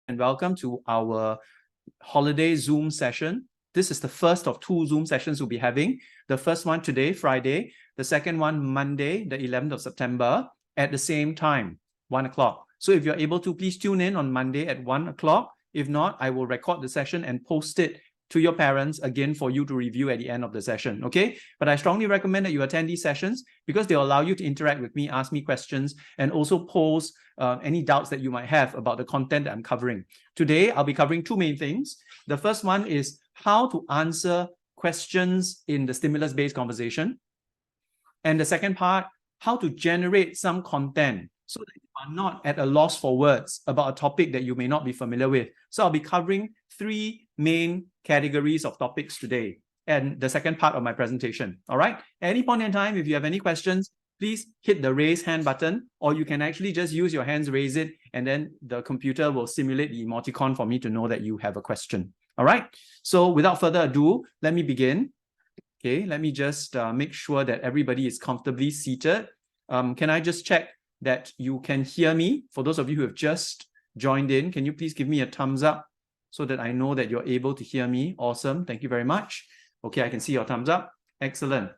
and welcome to our holiday Zoom session. This is the first of two Zoom sessions we'll be having. The first one today, Friday. The second one, Monday, the 11th of September at the same time, 1 o'clock. So if you're able to, please tune in on Monday at 1 o'clock. If not, I will record the session and post it to your parents again for you to review at the end of the session, okay? But I strongly recommend that you attend these sessions because they'll allow you to interact with me, ask me questions, and also pose any doubts that you might have about the content that I'm covering. Today, I'll be covering two main things. The first one is how to answer questions in the stimulus-based conversation. And the second part, how to generate some content so that you are not at a loss for words about a topic that you may not be familiar with. So I'll be covering three main categories of topics today and the second part of my presentation. All right. At any point in time, if you have any questions, please hit the raise hand button, or you can actually just use your hands, raise it, and then the computer will simulate the emoticon for me to know that you have a question. All right. So without further ado, let me begin. Okay, let me just make sure that everybody is comfortably seated. Can I just check that you can hear me? For those of you who have just joined in, can you please give me a thumbs up so that I know that you're able to hear me? Awesome. Thank you very much. Okay, I can see your thumbs up. Excellent.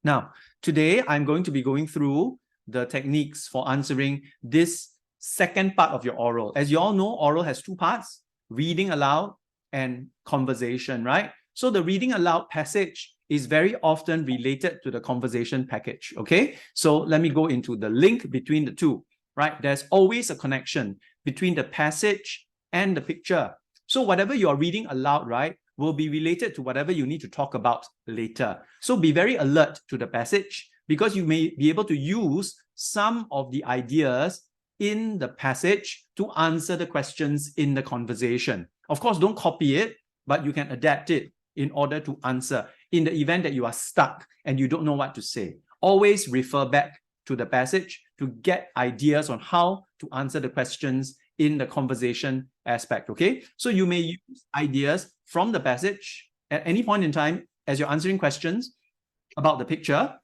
Now, today I'm going to be going through the techniques for answering this second part of your oral. As you all know, oral has two parts, reading aloud and conversation, right? So the reading aloud passage is very often related to the conversation package, okay? So let me go into the link between the two, right? There's always a connection between the passage and the picture. So whatever you're reading aloud, right, will be related to whatever you need to talk about later. So be very alert to the passage because you may be able to use some of the ideas in the passage to answer the questions in the conversation. Of course, don't copy it, but you can adapt it in order to answer in the event that you are stuck and you don't know what to say. Always refer back to the passage to get ideas on how to answer the questions in the conversation aspect, okay? So you may use ideas from the passage at any point in time as you're answering questions about the picture,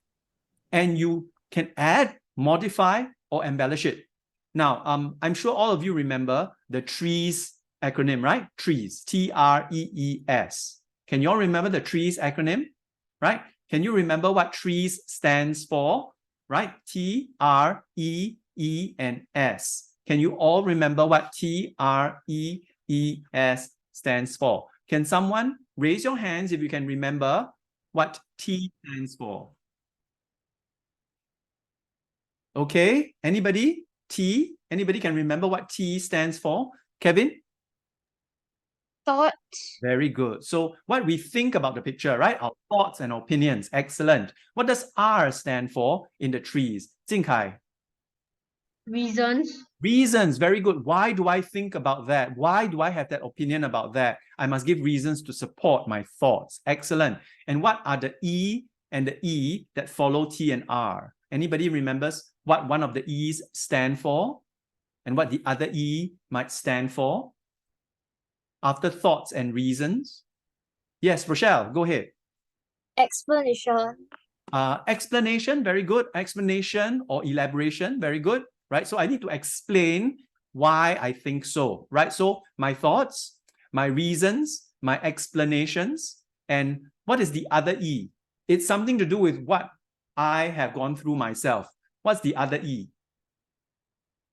and you can add, modify, or embellish it. Now, I'm sure all of you remember the TREES acronym, right? TREES, T-R-E-E-S. Can you all remember the TREES acronym, right? Can you remember what TREES stands for, right? T-R-E-E-N-S. Can you all remember what T-R-E-E-S stands for? Can someone raise your hands if you can remember what T stands for? Okay, anybody? T? Anybody can remember what T stands for? Kevin? Thought. Very good. So what we think about the picture, right? Our thoughts and opinions. Excellent. What does R stand for in the TREES? Jing Kai? Reasons. Reasons. Very good. Why do I think about that? Why do I have that opinion about that? I must give reasons to support my thoughts. Excellent. And what are the E and the E that follow T and R? Anybody remembers what one of the E's stand for and what the other E might stand for? After thoughts and reasons? Yes, Rochelle, go ahead. Explanation. Explanation, very good. Explanation or elaboration, very good, right? So I need to explain why I think so, right? So my thoughts, my reasons, my explanations, and what is the other E? It's something to do with what I have gone through myself. What's the other E?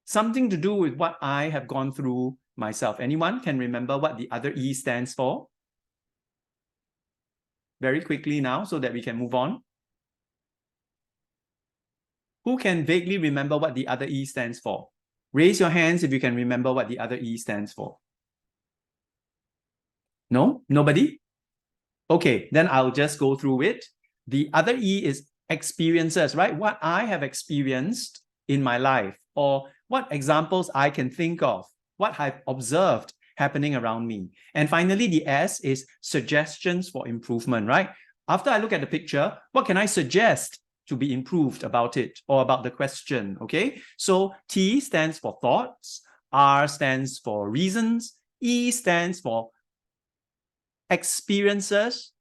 Something to do with what I have gone through myself. Anyone can remember what the other E stands for? Very quickly now so that we can move on. Who can vaguely remember what the other E stands for? Raise your hands if you can remember what the other E stands for. No? Nobody? Okay, then I'll just go through it. The other E is experiences, right? What I have experienced in my life, or what examples I can think of, what I've observed happening around me. And finally, the S is suggestions for improvement, right? After I look at the picture, what can I suggest to be improved about it or about the question, okay? So T stands for thoughts, R stands for reasons, E stands for experiences,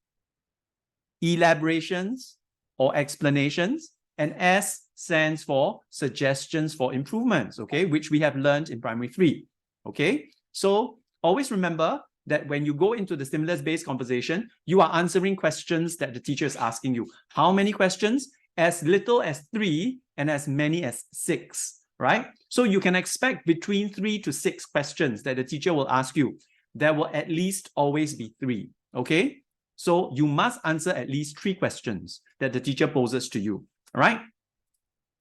elaborations, or explanations, and S stands for suggestions for improvements, okay, which we have learned in primary 3, okay? So always remember that when you go into the stimulus-based conversation, you are answering questions that the teacher is asking you. How many questions? As little as 3 and as many as 6, right? So you can expect between 3 to 6 questions that the teacher will ask you. There will at least always be 3, okay? So you must answer at least 3 questions that the teacher poses to you, all right?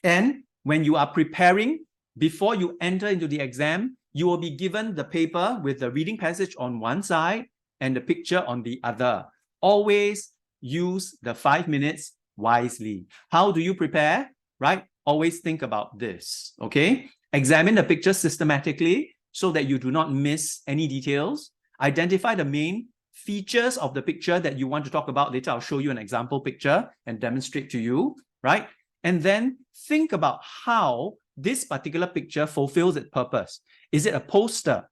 And when you are preparing, before you enter into the exam, you will be given the paper with the reading passage on one side and the picture on the other. Always use the 5 minutes wisely. How do you prepare? Right? Always think about this, okay? Examine the picture systematically so that you do not miss any details. Identify the main features of the picture that you want to talk about. Later, I'll show you an example picture and demonstrate to you, right? And then think about how this particular picture fulfills its purpose. Is it a poster?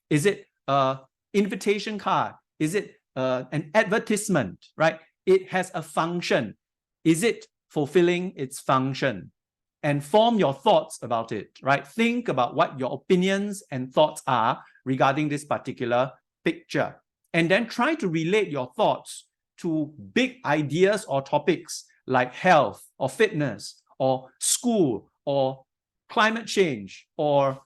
Is it an invitation card? Is it an advertisement, right? It has a function. Is it fulfilling its function? And form your thoughts about it, right? Think about what your opinions and thoughts are regarding this particular picture. And then try to relate your thoughts to big ideas or topics like health or fitness or school or climate change or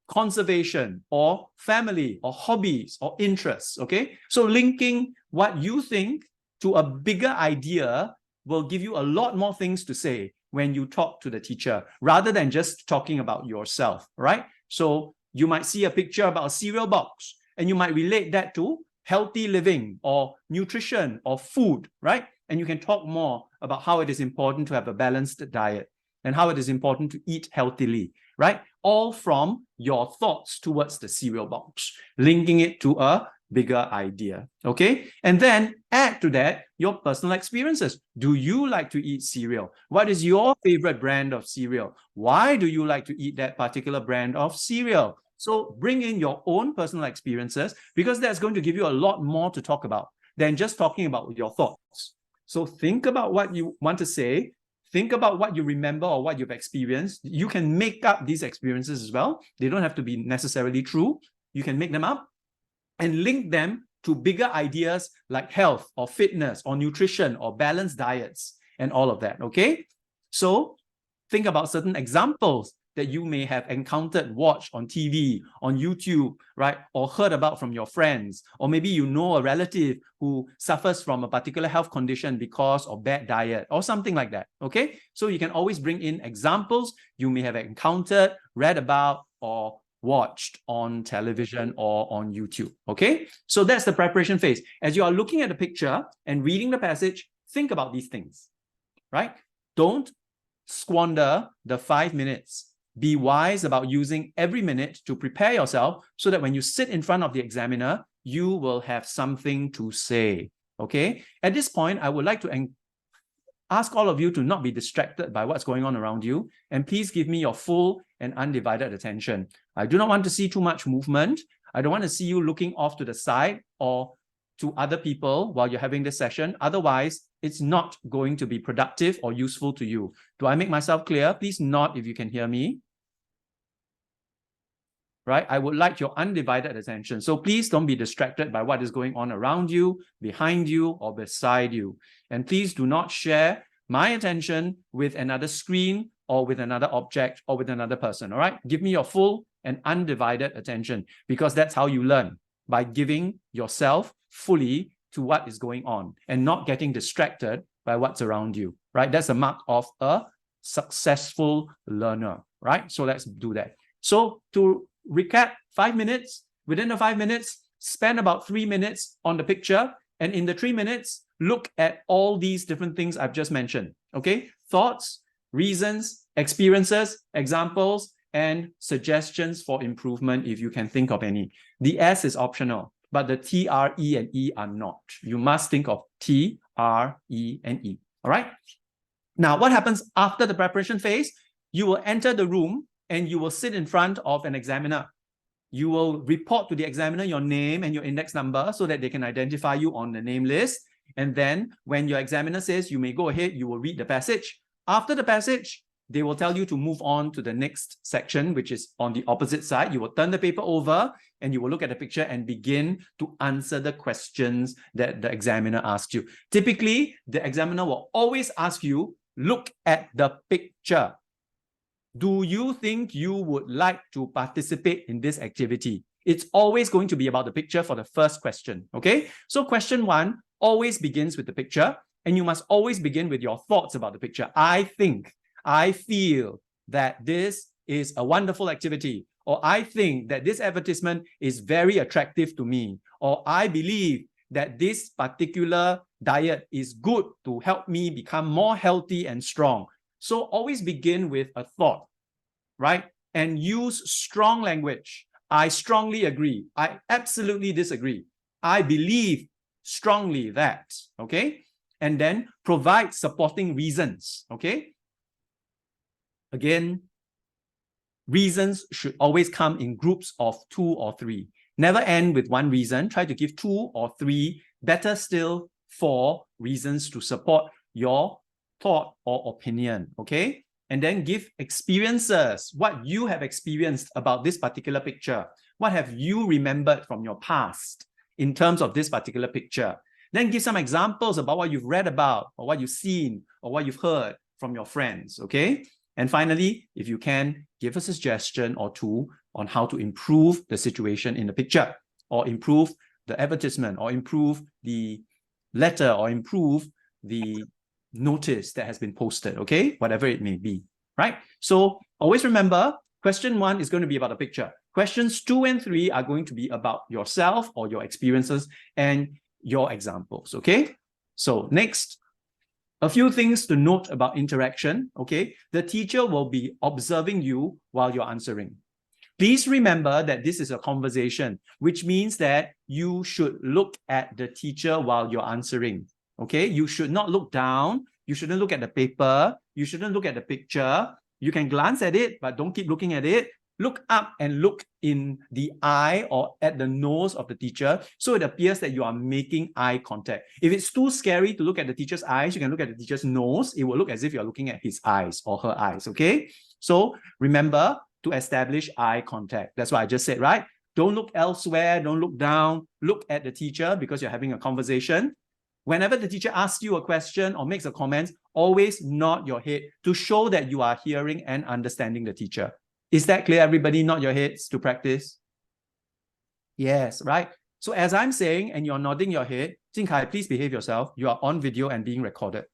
conservation or family or hobbies or interests, okay? So linking what you think to a bigger idea will give you a lot more things to say when you talk to the teacher, rather than just talking about yourself, right? So you might see a picture about a cereal box, and you might relate that to healthy living or nutrition or food, right? And you can talk more about how it is important to have a balanced diet and how it is important to eat healthily, right? All from your thoughts towards the cereal box, linking it to a bigger idea, okay? And then add to that your personal experiences. Do you like to eat cereal? What is your favorite brand of cereal? Why do you like to eat that particular brand of cereal? So bring in your own personal experiences, because that's going to give you a lot more to talk about than just talking about your thoughts. So think about what you want to say. Think about what you remember or what you've experienced. You can make up these experiences as well. They don't have to be necessarily true. You can make them up and link them to bigger ideas like health or fitness or nutrition or balanced diets and all of that, okay? So think about certain examples that you may have encountered, watched on TV, on YouTube, right? Or heard about from your friends. Or maybe you know a relative who suffers from a particular health condition because of bad diet or something like that, okay? So you can always bring in examples you may have encountered, read about, or watched on television or on YouTube, okay? So that's the preparation phase. As you are looking at the picture and reading the passage, think about these things, right? Don't squander the 5 minutes. Be wise about using every minute to prepare yourself so that when you sit in front of the examiner, you will have something to say, okay? At this point, I would like to ask all of you to not be distracted by what's going on around you, and please give me your full and undivided attention. I do not want to see too much movement. I don't want to see you looking off to the side or to other people while you're having this session. Otherwise, it's not going to be productive or useful to you. Do I make myself clear? Please nod if you can hear me. Right? I would like your undivided attention. So please don't be distracted by what is going on around you, behind you, or beside you. And please do not share my attention with another screen or with another object or with another person, all right? Give me your full and undivided attention, because that's how you learn, by giving yourself fully to what is going on and not getting distracted by what's around you, right? That's a mark of a successful learner, right? So let's do that. So to recap, 5 minutes. Within the 5 minutes, spend about 3 minutes on the picture. And in the 3 minutes, look at all these different things I've just mentioned. Okay? Thoughts, reasons, experiences, examples, and suggestions for improvement if you can think of any. The S is optional, but the T, R, E, and E are not. You must think of T, R, E, and E. All right? Now, what happens after the preparation phase? You will enter the room and you will sit in front of an examiner. You will report to the examiner your name and your index number so that they can identify you on the name list. And then when your examiner says you may go ahead, you will read the passage. After the passage, they will tell you to move on to the next section, which is on the opposite side. You will turn the paper over and you will look at the picture and begin to answer the questions that the examiner asked you. Typically, the examiner will always ask you, look at the picture. Do you think you would like to participate in this activity? It's always going to be about the picture for the first question, okay? So question 1 always begins with the picture, and you must always begin with your thoughts about the picture. I think, I feel that this is a wonderful activity, or I think that this advertisement is very attractive to me, or I believe that this particular diet is good to help me become more healthy and strong. So always begin with a thought, right? And use strong language. I strongly agree. I absolutely disagree. I believe strongly that, okay? And then provide supporting reasons, okay? Again, reasons should always come in groups of 2 or 3. Never end with one reason. Try to give 2 or 3, better still 4 reasons to support your thought or opinion, okay? And then give experiences, what you have experienced about this particular picture. What have you remembered from your past in terms of this particular picture? Then give some examples about what you've read about, or what you've seen, or what you've heard from your friends, okay? And finally, if you can, give a suggestion or 2 on how to improve the situation in the picture, or improve the advertisement, or improve the letter, or improve the notice that has been posted, okay? Whatever it may be, right? So always remember, question 1 is going to be about the picture. Questions 2 and 3 are going to be about yourself or your experiences and your examples, okay? So next, a few things to note about interaction, okay? The teacher will be observing you while you're answering. Please remember that this is a conversation, which means that you should look at the teacher while you're answering. Okay, you should not look down. You shouldn't look at the paper. You shouldn't look at the picture. You can glance at it, but don't keep looking at it. Look up and look in the eye or at the nose of the teacher, so it appears that you are making eye contact. If it's too scary to look at the teacher's eyes, you can look at the teacher's nose. It will look as if you're looking at his eyes or her eyes, okay? So remember to establish eye contact. That's what I just said, right? Don't look elsewhere. Don't look down. Look at the teacher because you're having a conversation. Whenever the teacher asks you a question or makes a comment, always nod your head to show that you are hearing and understanding the teacher. Is that clear, everybody? Nod your heads to practice. Yes, right? So as I'm saying, and you're nodding your head, Jing Kai, please behave yourself. You are on video and being recorded.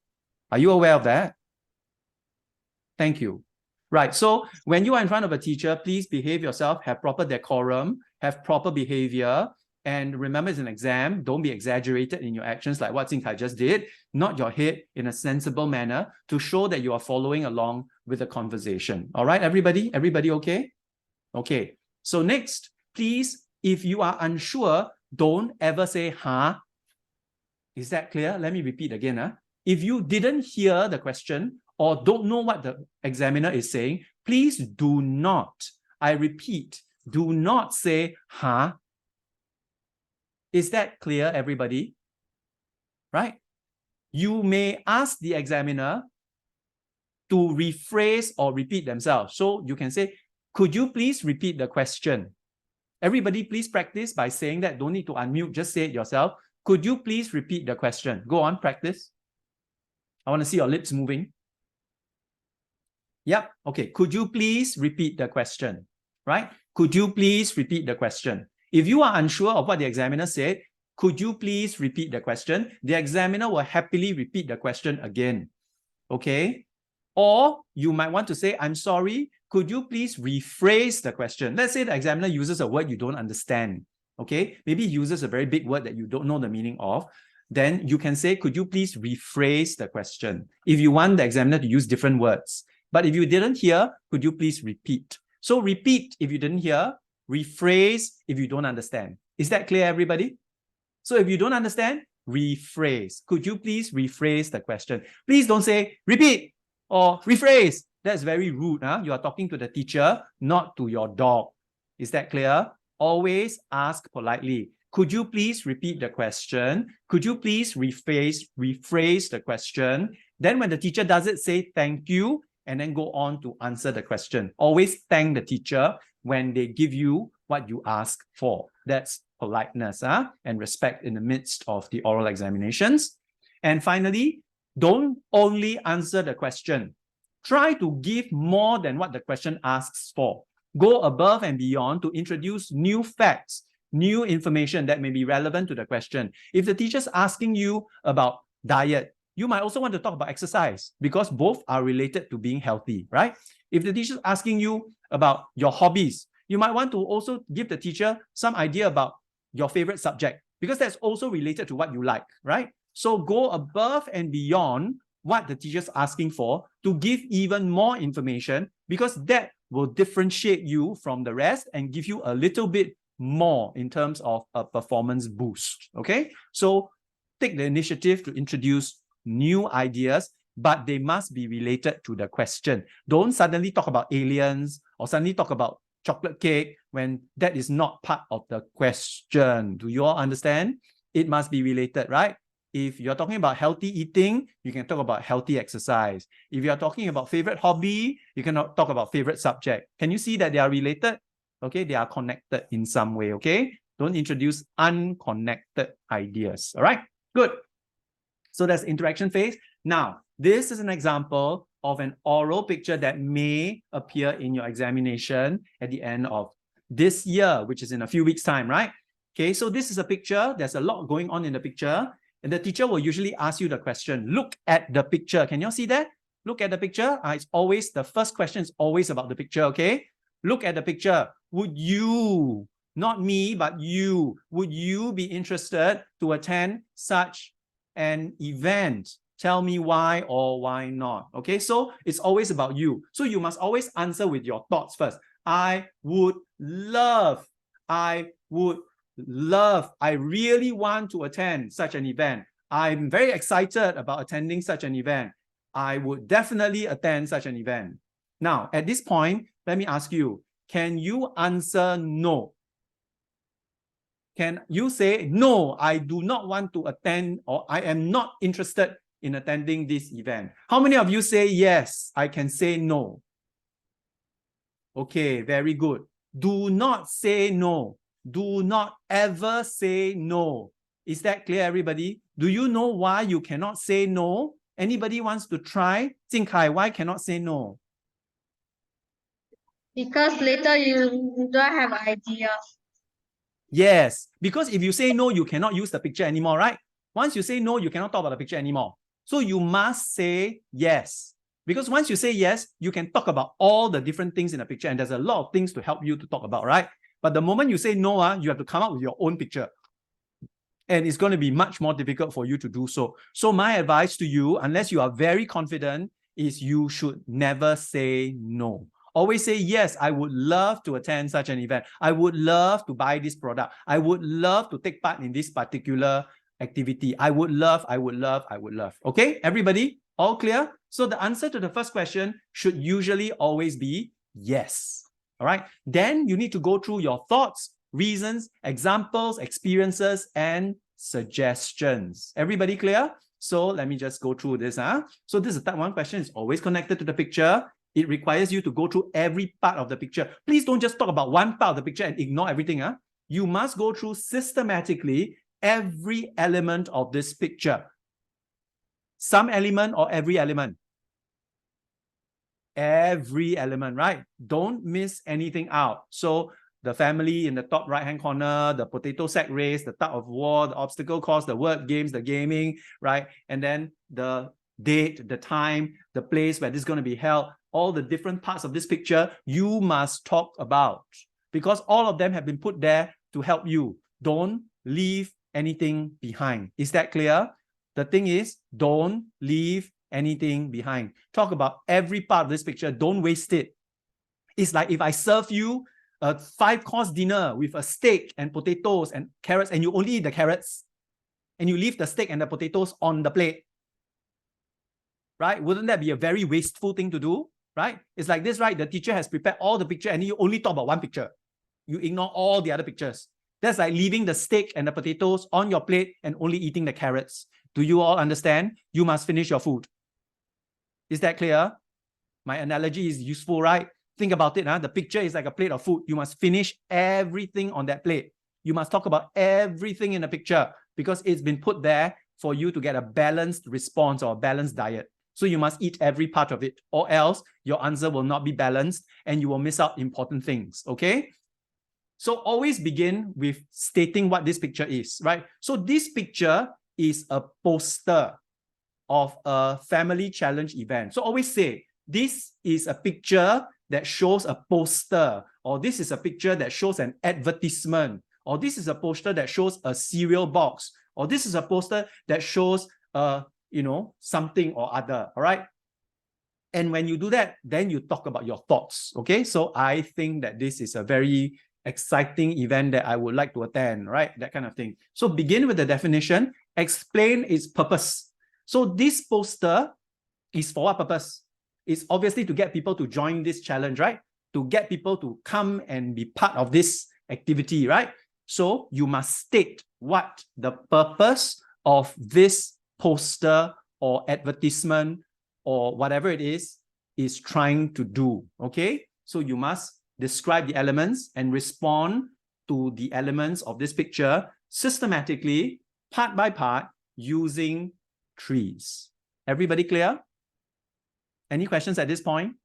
Are you aware of that? Thank you. Right, so when you are in front of a teacher, please behave yourself, have proper decorum, have proper behavior. And remember, it's an exam. Don't be exaggerated in your actions like what Jing Kai just did. Nod your head in a sensible manner to show that you are following along with the conversation. All right, everybody? Everybody okay? Okay. So next, please, if you are unsure, don't ever say, huh? Is that clear? Let me repeat again. If you didn't hear the question or don't know what the examiner is saying, please do not, I repeat, do not say, huh? Is that clear, everybody? Right? You may ask the examiner to rephrase or repeat themselves. So you can say, could you please repeat the question? Everybody, please practice by saying that. Don't need to unmute, just say it yourself. Could you please repeat the question? Go on, practice. I want to see your lips moving. Yep, okay. Could you please repeat the question? Right? Could you please repeat the question? If you are unsure of what the examiner said, could you please repeat the question? The examiner will happily repeat the question again. Okay? Or you might want to say, I'm sorry, could you please rephrase the question? Let's say the examiner uses a word you don't understand. Okay? Maybe he uses a very big word that you don't know the meaning of. Then you can say, could you please rephrase the question? If you want the examiner to use different words. But if you didn't hear, could you please repeat? So repeat if you didn't hear, rephrase if you don't understand. Is that clear, everybody? So if you don't understand, rephrase. Could you please rephrase the question? Please don't say repeat or rephrase. That's very rude. You are talking to the teacher, not to your dog. Is that clear? Always ask politely. Could you please repeat the question? Could you please rephrase the question? Then when the teacher does it, say thank you and then go on to answer the question. Always thank the teacher when they give you what you ask for. That's politeness and respect in the midst of the oral examinations. And finally, don't only answer the question. Try to give more than what the question asks for. Go above and beyond to introduce new facts, new information that may be relevant to the question. If the teacher's asking you about diet, you might also want to talk about exercise because both are related to being healthy, right? If the teacher's asking you about your hobbies, you might want to also give the teacher some idea about your favorite subject because that's also related to what you like, right? So go above and beyond what the teacher's asking for to give even more information because that will differentiate you from the rest and give you a little bit more in terms of a performance boost, okay? So take the initiative to introduce new ideas, but they must be related to the question. Don't suddenly talk about aliens or suddenly talk about chocolate cake when that is not part of the question. Do you all understand? It must be related, right? If you're talking about healthy eating, you can talk about healthy exercise. If you're talking about favorite hobby, you can talk about favorite subject. Can you see that they are related? Okay, they are connected in some way, okay? Don't introduce unconnected ideas, all right? Good. So that's interaction phase. Now, this is an example of an oral picture that may appear in your examination at the end of this year, which is in a few weeks' time, right? Okay, so this is a picture. There's a lot going on in the picture. And the teacher will usually ask you the question, look at the picture. Can you all see that? Look at the picture. It's always, the first question is always about the picture, okay? Look at the picture. Would you, not me, but you, would you be interested to attend such an event? Tell me why or why not. Okay, so it's always about you. So you must always answer with your thoughts first. I would love, I really want to attend such an event. I'm very excited about attending such an event. I would definitely attend such an event. Now, at this point, let me ask you, can you answer no? Can you say, no, I do not want to attend or I am not interested in attending this event? How many of you say, yes, I can say no? Okay, very good. Do not say no. Do not ever say no. Is that clear, everybody? Do you know why you cannot say no? Anybody wants to try? Jing Kai, why cannot say no? Because later you don't have idea. Yes, because if you say no, you cannot use the picture anymore, right? Once you say no, you cannot talk about the picture anymore. So you must say yes. Because once you say yes, you can talk about all the different things in the picture and there's a lot of things to help you to talk about, right? But the moment you say no, you have to come up with your own picture. And it's going to be much more difficult for you to do so. So my advice to you, unless you are very confident, is you should never say no. Always say, yes, I would love to attend such an event. I would love to buy this product. I would love to take part in this particular activity. I would love. Okay, everybody, all clear? So the answer to the first question should usually always be yes. All right, then you need to go through your thoughts, reasons, examples, experiences, and suggestions. Everybody clear? So let me just go through this. So this is type 1 question. It's always connected to the picture. It requires you to go through every part of the picture. Please don't just talk about one part of the picture and ignore everything. You must go through systematically every element of this picture. Some element or every element? Every element, right? Don't miss anything out. So the family in the top right-hand corner, the potato sack race, the tug of war, the obstacle course, the word games, the gaming, right? And then the date, the time, the place where this is going to be held, all the different parts of this picture, you must talk about because all of them have been put there to help you. Don't leave anything behind. Is that clear? The thing is, don't leave anything behind. Talk about every part of this picture. Don't waste it. It's like if I serve you a 5-course dinner with a steak and potatoes and carrots and you only eat the carrots and you leave the steak and the potatoes on the plate, right? Wouldn't that be a very wasteful thing to do, right? It's like this, right? The teacher has prepared all the picture and you only talk about one picture. You ignore all the other pictures. That's like leaving the steak and the potatoes on your plate and only eating the carrots. Do you all understand? You must finish your food. Is that clear? My analogy is useful, right? Think about it. The picture is like a plate of food. You must finish everything on that plate. You must talk about everything in the picture because it's been put there for you to get a balanced response or a balanced diet. So you must eat every part of it, or else your answer will not be balanced and you will miss out important things, okay? So always begin with stating what this picture is, right? So this picture is a poster of a family challenge event. So always say, this is a picture that shows a poster, or this is a picture that shows an advertisement, or this is a poster that shows a cereal box, or this is a poster that shows something or other, all right? And when you do that, then you talk about your thoughts, okay? So I think that this is a very exciting event that I would like to attend, right? That kind of thing. So begin with the definition, explain its purpose. So this poster is for what purpose? It's obviously to get people to join this challenge, right? To get people to come and be part of this activity, right? So you must state what the purpose of this poster or advertisement or whatever it is trying to do, okay? So you must describe the elements and respond to the elements of this picture systematically, part by part, using trees. Everybody clear? Any questions at this point?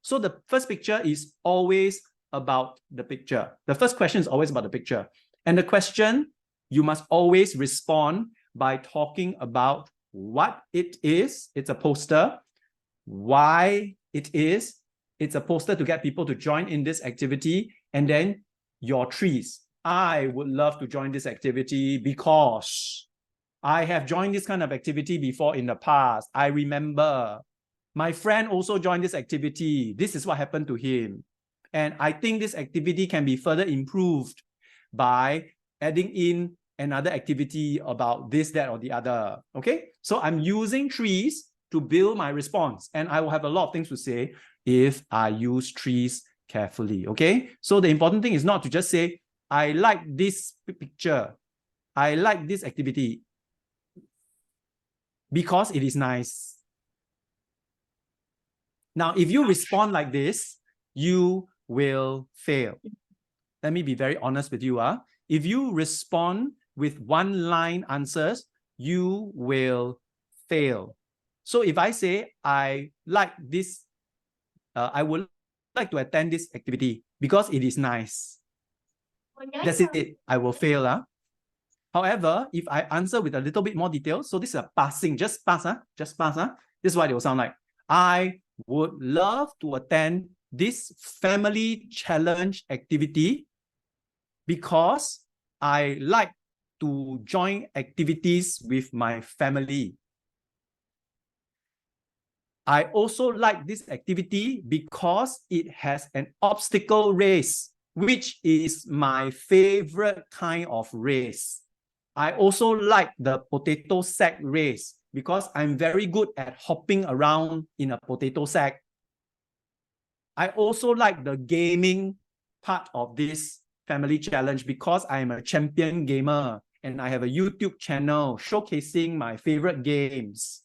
So the first picture is always about the picture. The first question is always about the picture. And the question, you must always respond by talking about what it is. It's a poster. Why it is. It's a poster to get people to join in this activity. And then your trees. I would love to join this activity because I have joined this kind of activity before in the past. I remember my friend also joined this activity. This is what happened to him. And I think this activity can be further improved by adding in another activity about this, that, or the other. Okay, so I'm using trees to build my response, and I will have a lot of things to say if I use trees carefully. Okay, so the important thing is not to just say, I like this picture, I like this activity because it is nice. Now, if you respond like this, you will fail. Let me be very honest with you. If you respond with one-line answers, you will fail. So if I say, I like this, I would like to attend this activity because it is nice. That's it. I will fail. However, if I answer with a little bit more detail, so this is a passing, just pass. Just pass. This is what it will sound like. I would love to attend this family challenge activity because I like to join activities with my family. I also like this activity because it has an obstacle race, which is my favorite kind of race. I also like the potato sack race because I'm very good at hopping around in a potato sack. I also like the gaming part of this family challenge because I'm a champion gamer and I have a YouTube channel showcasing my favorite games.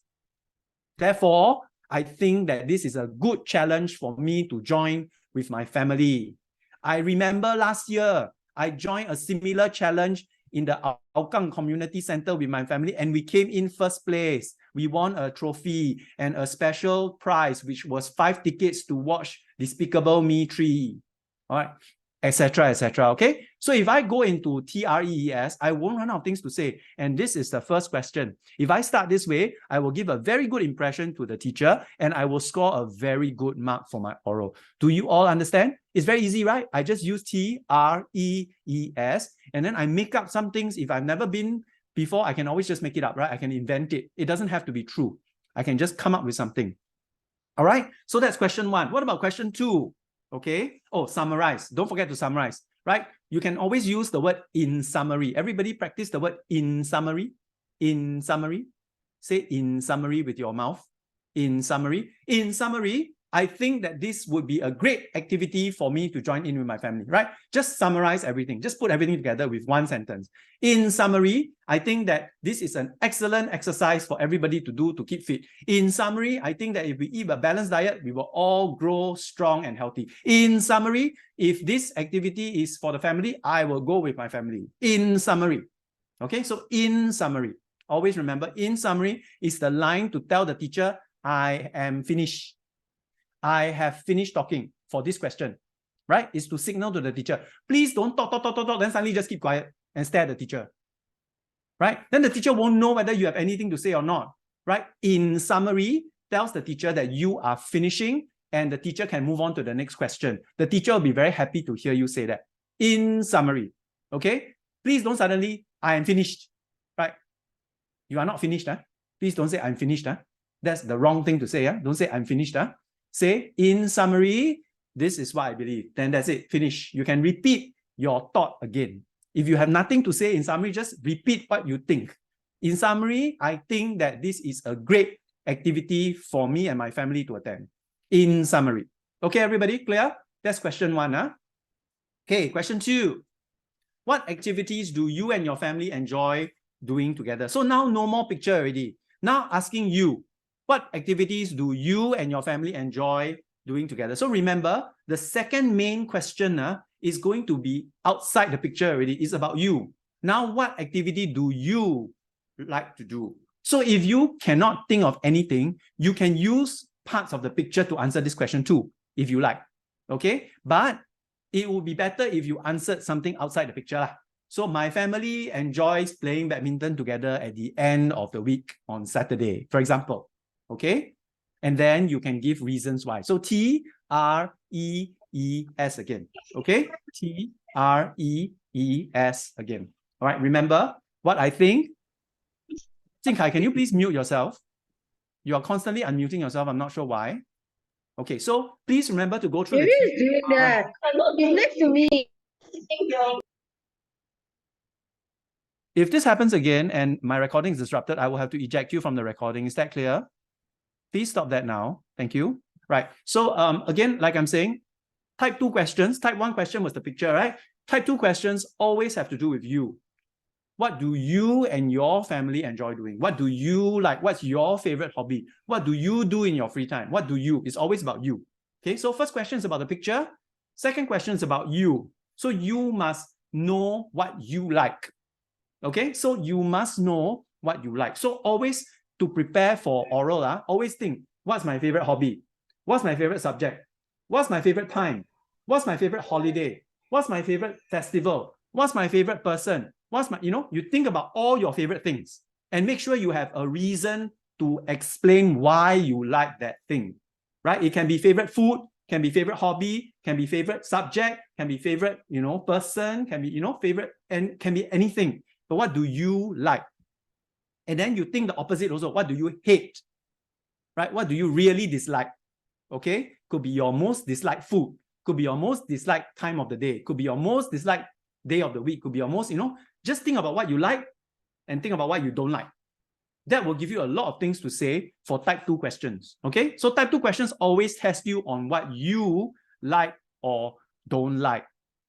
Therefore, I think that this is a good challenge for me to join with my family. I remember last year, I joined a similar challenge in the Hougang Community Center with my family, and we came in first place. We won a trophy and a special prize, which was 5 tickets to watch Despicable Me 3, all right, etc., etc. Okay, so if I go into TREES, I won't run out of things to say. And this is the first question. If I start this way, I will give a very good impression to the teacher, and I will score a very good mark for my oral. Do you all understand? It's very easy, right? I just use TREES, and then I make up some things. If I've never been before, I can always just make it up, right? I can invent it. It doesn't have to be true. I can just come up with something. All right, so that's question 1. What about question 2? Okay. Oh, summarize. Don't forget to summarize, right? You can always use the word in summary. Everybody practice the word in summary. In summary. Say in summary with your mouth. In summary. In summary, I think that this would be a great activity for me to join in with my family, right? Just summarize everything. Just put everything together with one sentence. In summary, I think that this is an excellent exercise for everybody to do to keep fit. In summary, I think that if we eat a balanced diet, we will all grow strong and healthy. In summary, if this activity is for the family, I will go with my family. In summary. Okay, so in summary. Always remember, in summary is the line to tell the teacher, I am finished. I have finished talking for this question, right? Is to signal to the teacher, please don't talk, then suddenly just keep quiet and stare at the teacher, right? Then the teacher won't know whether you have anything to say or not, right? In summary, tells the teacher that you are finishing and the teacher can move on to the next question. The teacher will be very happy to hear you say that. In summary, okay? Please don't suddenly, I am finished, right? You are not finished, huh? Please don't say I'm finished, huh? That's the wrong thing to say, huh? Don't say I'm finished, huh? Say, in summary, this is what I believe. Then that's it, finish. You can repeat your thought again. If you have nothing to say in summary, just repeat what you think. In summary, I think that this is a great activity for me and my family to attend. In summary. Okay, everybody, clear? That's question 1, huh? Okay, question 2. What activities do you and your family enjoy doing together? So now no more picture already. Now asking you, what activities do you and your family enjoy doing together? So remember, the second main question is going to be outside the picture already. It's about you. Now, what activity do you like to do? So if you cannot think of anything, you can use parts of the picture to answer this question too, if you like. Okay? But it would be better if you answered something outside the picture. So my family enjoys playing badminton together at the end of the week on Saturday, for example. Okay, and then you can give reasons why. So T-R-E-E-S again. Okay, T-R-E-E-S again. All right, remember what I think. Jing Kai, can you please mute yourself? You are constantly unmuting yourself. I'm not sure why. Okay, so please remember to go through Maybe he's doing that. He's next to me. If this happens again and my recording is disrupted, I will have to eject you from the recording. Is that clear? Please stop that now. Thank you. Right. So again, like I'm saying, type 2 questions. Type 1 question was the picture, right? Type 2 questions always have to do with you. What do you and your family enjoy doing? What do you like? What's your favorite hobby? What do you do in your free time? What do you? It's always about you. Okay, so first question is about the picture. Second question is about you. So you must know what you like. Okay, so you must know what you like. So always to prepare for oral, always think, what's my favorite hobby? What's my favorite subject? What's my favorite time? What's my favorite holiday? What's my favorite festival? What's my favorite person? What's my, you think about all your favorite things and make sure you have a reason to explain why you like that thing, right? It can be favorite food, can be favorite hobby, can be favorite subject, can be favorite, person, can be, favorite, and can be anything. But what do you like? And then you think the opposite also. What do you hate? Right? What do you really dislike? Okay? Could be your most disliked food. Could be your most disliked time of the day. Could be your most disliked day of the week. Could be your most, just think about what you like and think about what you don't like. That will give you a lot of things to say for type 2 questions. Okay? So type 2 questions always test you on what you like or don't like.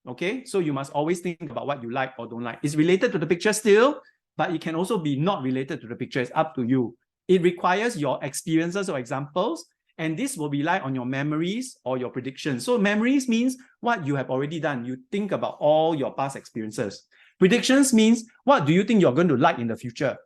Okay? So you must always think about what you like or don't like. It's related to the picture still, but it can also be not related to the picture. It's up to you. It requires your experiences or examples, and this will rely on your memories or your predictions. So memories means what you have already done. You think about all your past experiences. Predictions means what do you think you're going to like in the future?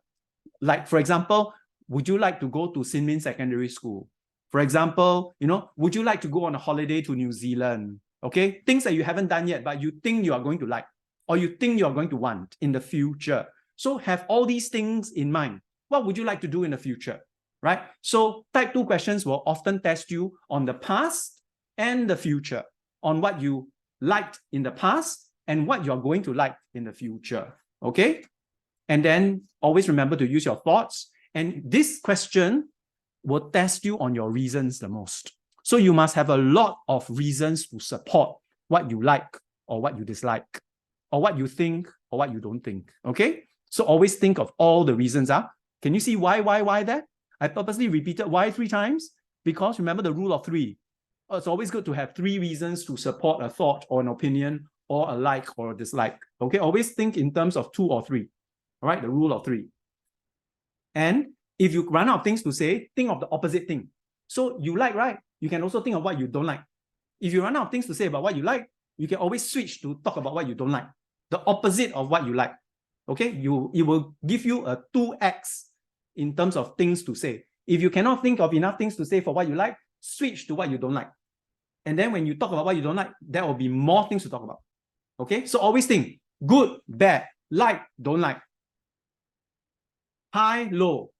Like, for example, would you like to go to Sin Min Secondary School? For example, would you like to go on a holiday to New Zealand? Okay, things that you haven't done yet, but you think you are going to like, or you think you are going to want in the future. So have all these things in mind. What would you like to do in the future, right? So type 2 questions will often test you on the past and the future, on what you liked in the past and what you're going to like in the future, okay? And then always remember to use your thoughts. And this question will test you on your reasons the most. So you must have a lot of reasons to support what you like or what you dislike, or what you think or what you don't think, okay? So always think of all the reasons. Can you see why there? I purposely repeated why 3 times because remember the rule of 3. it's always good to have 3 reasons to support a thought or an opinion or a like or a dislike. Okay, always think in terms of 2 or 3. All right, the rule of 3. And if you run out of things to say, think of the opposite thing. So you like, right? You can also think of what you don't like. If you run out of things to say about what you like, you can always switch to talk about what you don't like. The opposite of what you like. Okay, it will give you a 2x in terms of things to say. If you cannot think of enough things to say for what you like, switch to what you don't like. And then when you talk about what you don't like, there will be more things to talk about. Okay, so always think good, bad, like, don't like, high, low,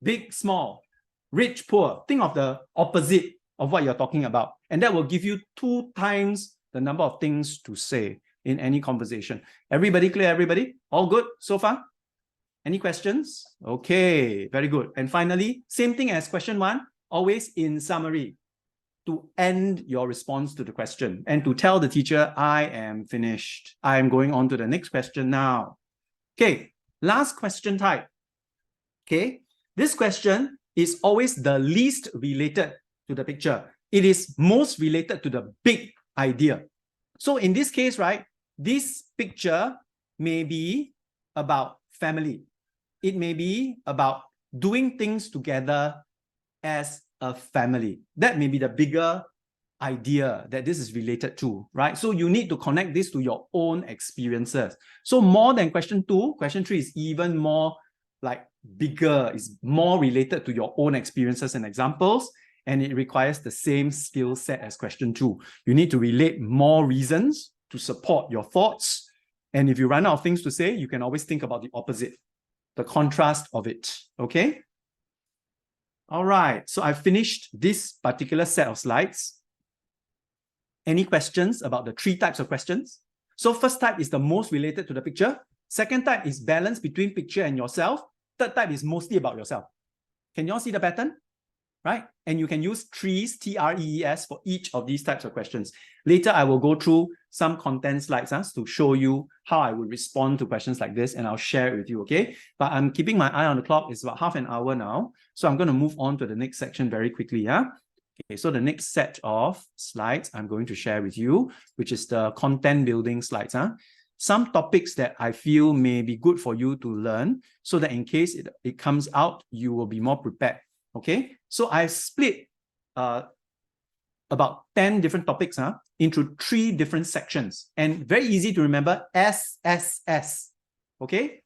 big, small, rich, poor. Think of the opposite of what you're talking about. And that will give you 2 times the number of things to say in any conversation. Everybody clear, everybody? All good so far? Any questions? Okay, very good. And finally, same thing as question 1, always in summary, to end your response to the question and to tell the teacher, I am finished. I am going on to the next question now. Okay, last question type. Okay, this question is always the least related to the picture. It is most related to the big idea. So in this case, right, this picture may be about family. It may be about doing things together as a family. That may be the bigger idea that this is related to, right? So you need to connect this to your own experiences. So more than question 2, question 3 is even more like bigger, is more related to your own experiences and examples, and it requires the same skill set as question 2. You need to relate more reasons to support your thoughts, and if you run out of things to say, you can always think about the opposite, the contrast of it, okay? All right, so I've finished this particular set of slides. Any questions about the 3 types of questions? So first type is the most related to the picture. Second type is balance between picture and yourself. Third type is mostly about yourself. Can you all see the pattern? Right? And you can use trees, T-R-E-E-S, for each of these types of questions. Later, I will go through some content slides to show you how I would respond to questions like this, and I'll share it with you, okay? But I'm keeping my eye on the clock. It's about half an hour now. So I'm going to move on to the next section very quickly, yeah? Okay, so the next set of slides I'm going to share with you, which is the content building slides. Some topics that I feel may be good for you to learn so that in case it comes out, you will be more prepared. Okay, so I split about 10 different topics into 3 different sections, and very easy to remember, SSS. Okay,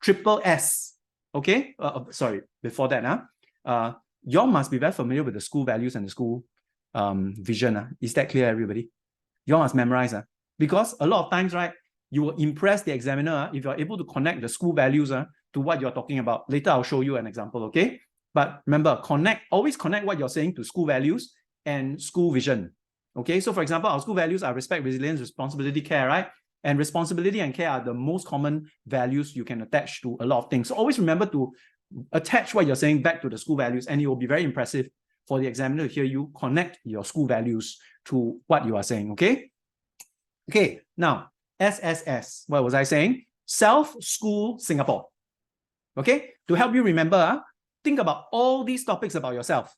triple S. Okay, sorry, before that, y'all must be very familiar with the school values and the school vision. Is that clear, everybody? Y'all must memorize. Because a lot of times, right, you will impress the examiner if you're able to connect the school values to what you're talking about. Later, I'll show you an example, okay? But remember, always connect what you're saying to school values and school vision. Okay, so for example, our school values are respect, resilience, responsibility, care, right? And responsibility and care are the most common values you can attach to a lot of things. So always remember to attach what you're saying back to the school values, and it will be very impressive for the examiner to hear you connect your school values to what you are saying, okay? Okay, now, SSS, what was I saying? Self, School, Singapore. Okay, to help you remember, think about all these topics about yourself.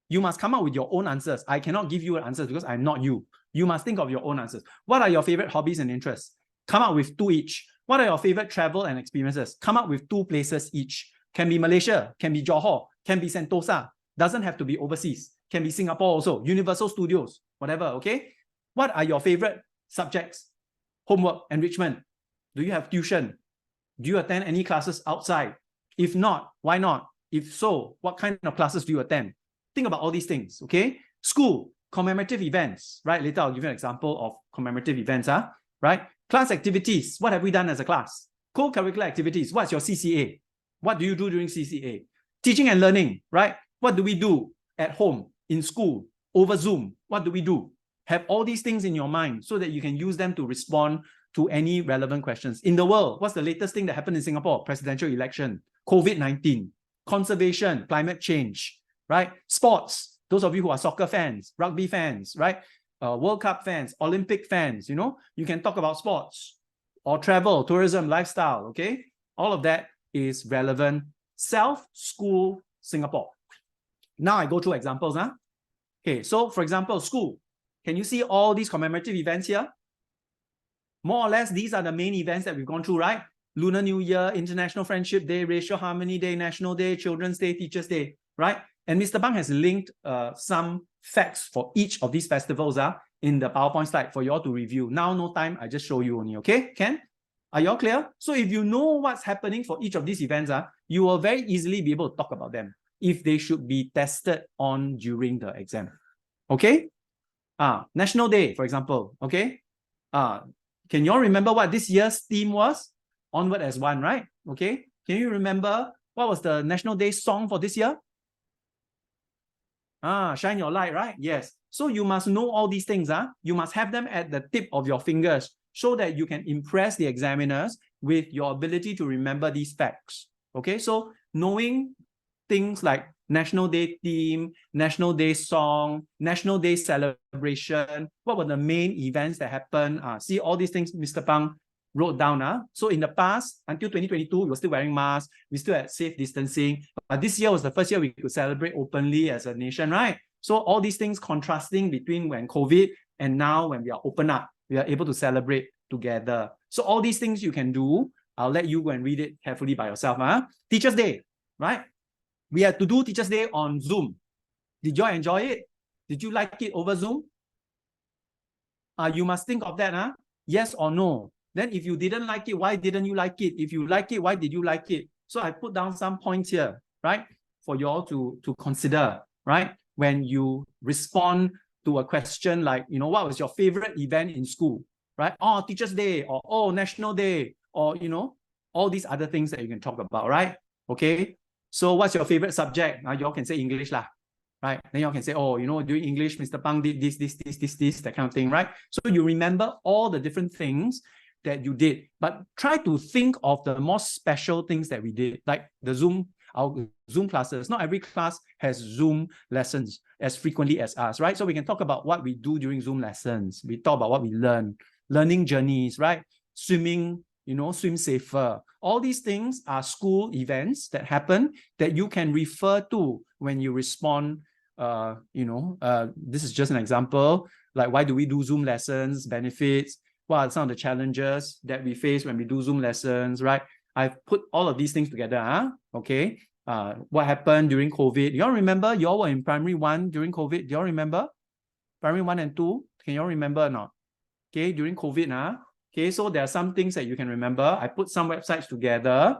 You must come up with your own answers. I cannot give you answers because I'm not you. You must think of your own answers. What are your favorite hobbies and interests? Come up with 2 each. What are your favorite travel and experiences? Come up with 2 places each. Can be Malaysia, can be Johor, can be Sentosa. Doesn't have to be overseas. Can be Singapore also. Universal Studios, whatever, okay? What are your favorite subjects? Homework, enrichment. Do you have tuition? Do you attend any classes outside? If not, why not? If so, what kind of classes do you attend? Think about all these things, okay? School, commemorative events, right? Later, I'll give you an example of commemorative events, right? Class activities, what have we done as a class? Co-curricular activities, what's your CCA? What do you do during CCA? Teaching and learning, right? What do we do at home, in school, over Zoom? What do we do? Have all these things in your mind so that you can use them to respond to any relevant questions. In the world, what's the latest thing that happened in Singapore? Presidential election, COVID-19, conservation, climate change, right? Sports, those of you who are soccer fans, rugby fans, right? World Cup fans, Olympic fans, you can talk about sports or travel, tourism, lifestyle, okay? All of that is relevant. Self, School, Singapore. Now I go through examples. Okay, so for example, school. Can you see all these commemorative events here? More or less, these are the main events that we've gone through, right? Lunar New Year, International Friendship Day, Racial Harmony Day, National Day, Children's Day, Teachers' Day, right? And Mr. Bang has linked some facts for each of these festivals in the PowerPoint slide for you all to review. Now, no time, I just show you only, okay? Ken? Are you all clear? So if you know what's happening for each of these events, you will very easily be able to talk about them if they should be tested on during the exam. Okay? National Day, for example, okay? Can you all remember what this year's theme was? Onward as One, right? Okay. Can you remember what was the National Day song for this year? Shine Your Light, right? Yes. So you must know all these things. You must have them at the tip of your fingers so that you can impress the examiners with your ability to remember these facts. Okay. So knowing things like National Day theme, National Day song, National Day celebration, what were the main events that happened? See all these things Mr. Pang wrote down. So in the past, until 2022, we were still wearing masks, we still had safe distancing. But this year was the first year we could celebrate openly as a nation, right? So all these things contrasting between when COVID and now when we are open up, we are able to celebrate together. So all these things you can do. I'll let you go and read it carefully by yourself. Teachers' Day, right? We had to do Teachers' Day on Zoom. Did you enjoy it? Did you like it over Zoom? You must think of that, yes or no. Then if you didn't like it, why didn't you like it? If you like it, why did you like it? So I put down some points here, right? For you all to consider, right? When you respond to a question like, what was your favorite event in school, right? Oh, Teachers' Day, or oh, National Day, or, all these other things that you can talk about, right? Okay. So what's your favorite subject? Now y'all can say English lah, right? Then y'all can say, oh, during English, Mr. Pang did this, that kind of thing, right? So you remember all the different things that you did, but try to think of the more special things that we did, like our Zoom classes. Not every class has Zoom lessons as frequently as us, right? So we can talk about what we do during Zoom lessons. We talk about what we learn, learning journeys, right? Swimming, swim safer. All these things are school events that happen that you can refer to when you respond. This is just an example, like why do we do Zoom lessons, benefits, what are some of the challenges that we face when we do Zoom lessons, right? I've put all of these things together, okay? What happened during COVID? You all remember? You all were in primary 1 during COVID. Do you all remember? Primary 1 and 2? Can you all remember or not? Okay, during COVID, okay, so there are some things that you can remember. I put some websites together.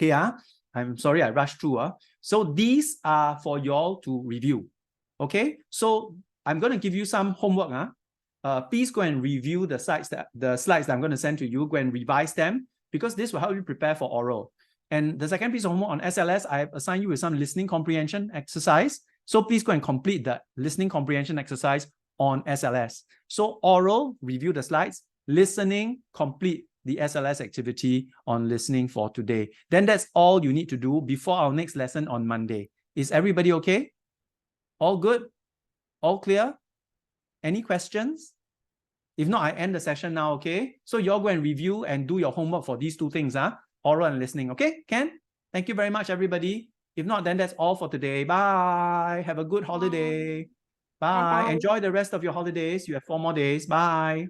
Okay, I'm sorry I rushed through. So these are for y'all to review. Okay, so I'm going to give you some homework. Please go and review the slides that I'm going to send to you. Go and revise them because this will help you prepare for oral. And the second piece of homework on SLS, I have assigned you with some listening comprehension exercise. So please go and complete the listening comprehension exercise on SLS. So oral, review the slides. Listening, complete the SLS activity on listening for today. Then that's all you need to do before our next lesson on Monday. Is everybody okay? All good? All clear? Any questions? If not, I end the session now, okay? So you all go and review and do your homework for these two things, oral and listening, okay? Ken? Thank you very much, everybody. If not, then that's all for today. Bye. Have a good holiday. Bye. Bye. Enjoy the rest of your holidays. You have 4 more days. Bye.